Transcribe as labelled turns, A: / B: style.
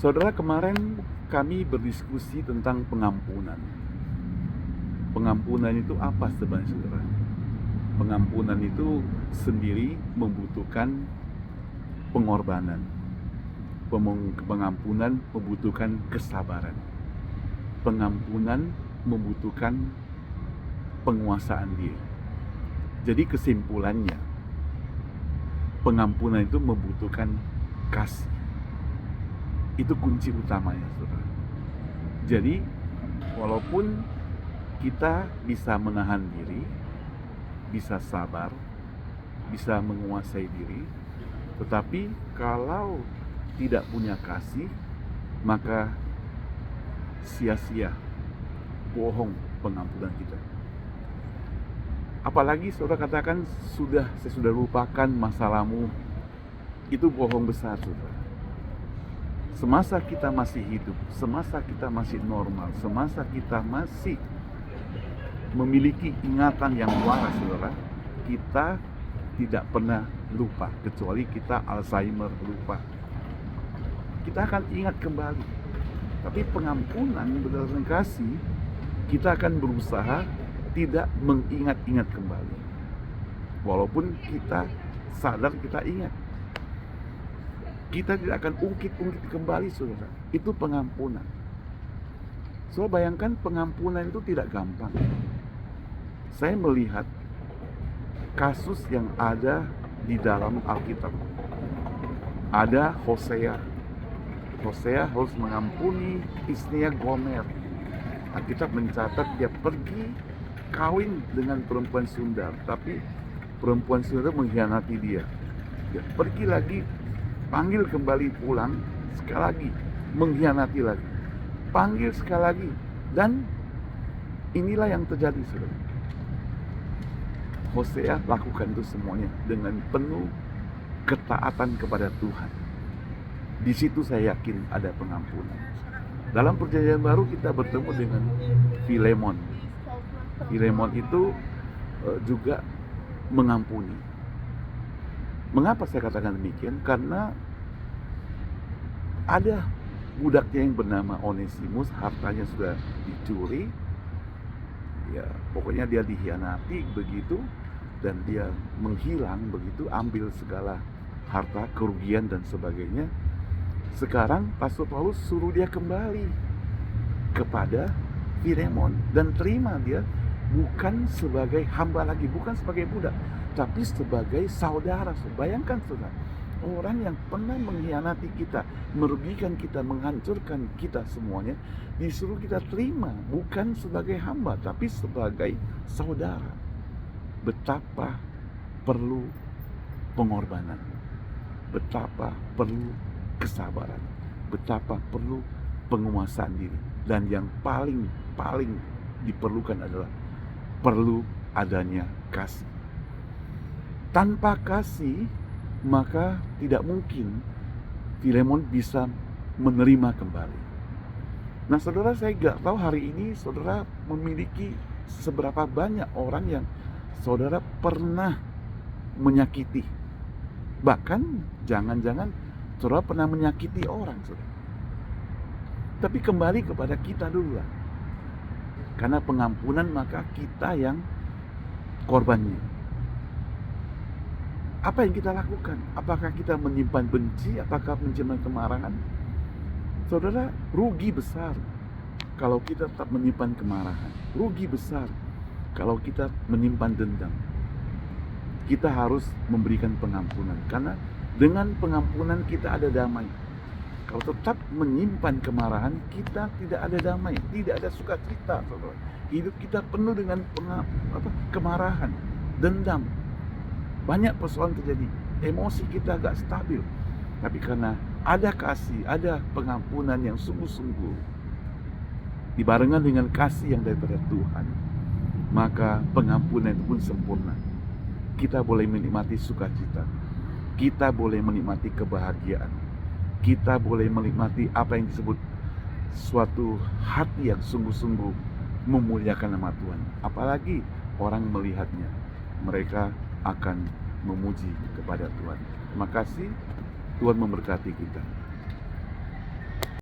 A: Saudara, kemarin kami berdiskusi tentang pengampunan. Pengampunan itu apa sebenarnya, saudara? Pengampunan itu sendiri membutuhkan pengorbanan. Pengampunan membutuhkan kesabaran. Pengampunan membutuhkan penguasaan diri. Jadi kesimpulannya, pengampunan itu membutuhkan kasih. Itu kunci utamanya, saudara. Jadi walaupun kita bisa menahan diri, bisa sabar, bisa menguasai diri, tetapi kalau tidak punya kasih, maka sia-sia, bohong pengampunan kita. Apalagi saudara katakan, saya sudah lupakan masalahmu, itu bohong besar, saudara. Semasa kita masih hidup, semasa kita masih normal, semasa kita masih memiliki ingatan yang waras, saudara, kita tidak pernah lupa, kecuali kita Alzheimer lupa. Kita akan ingat kembali. Tapi pengampunan berdasarkan kasih, kita akan berusaha tidak mengingat-ingat kembali. Walaupun kita sadar kita ingat, kita tidak akan ungkit-ungkit kembali, saudara. Itu pengampunan. Saudara bayangkan, pengampunan itu tidak gampang. Saya melihat kasus yang ada di dalam Alkitab. Ada Hosea. Hosea harus mengampuni istrinya Gomer. Alkitab mencatat dia pergi kawin dengan perempuan Sundar, tapi perempuan Sundar mengkhianati dia. Dia pergi lagi, panggil kembali pulang, sekali lagi mengkhianati lagi, panggil sekali lagi, dan inilah yang terjadi, saudara. Hosea lakukan itu semuanya dengan penuh ketaatan kepada Tuhan. Di situ saya yakin ada pengampunan. Dalam Perjanjian Baru kita bertemu dengan Filemon. Filemon itu juga mengampuni. Mengapa saya katakan demikian? Karena ada budaknya yang bernama Onesimus, hartanya sudah dicuri. Ya, pokoknya dia dikhianati begitu, dan dia menghilang begitu, ambil segala harta, kerugian dan sebagainya. Sekarang Rasul Paulus suruh dia kembali kepada Filemon dan terima dia bukan sebagai hamba lagi, bukan sebagai budak, tapi sebagai saudara. Bayangkan, saudara, orang yang pernah mengkhianati kita, merugikan kita, menghancurkan kita semuanya, disuruh kita terima bukan sebagai hamba, tapi sebagai saudara. Betapa perlu pengorbanan, betapa perlu kesabaran, betapa perlu penguasaan diri, dan yang paling diperlukan adalah perlu adanya kasih. Tanpa kasih, maka tidak mungkin Filemon bisa menerima kembali. Nah, saudara, saya gak tahu hari ini saudara memiliki seberapa banyak orang yang saudara pernah menyakiti. Bahkan jangan-jangan saudara pernah menyakiti orang, saudara. Tapi kembali kepada kita dulu lah. Karena pengampunan, maka kita yang korbannya. Apa yang kita lakukan? Apakah kita menyimpan benci? Apakah menyimpan kemarahan? Saudara, rugi besar kalau kita tetap menyimpan kemarahan. Rugi besar kalau kita menyimpan dendam. Kita harus memberikan pengampunan, karena dengan pengampunan kita ada damai. Kalau tetap menyimpan kemarahan, kita tidak ada damai, tidak ada sukacita, saudara. Hidup kita penuh dengan kemarahan, dendam. Banyak persoalan terjadi, emosi kita agak stabil. Tapi karena ada kasih, ada pengampunan yang sungguh-sungguh, dibarengan dengan kasih yang daripada Tuhan, maka pengampunan itu pun sempurna. Kita boleh menikmati sukacita, kita boleh menikmati kebahagiaan, kita boleh menikmati apa yang disebut suatu hati yang sungguh-sungguh memuliakan nama Tuhan. Apalagi orang melihatnya, mereka akan memuji kepada Tuhan. Terima kasih, Tuhan memberkati kita.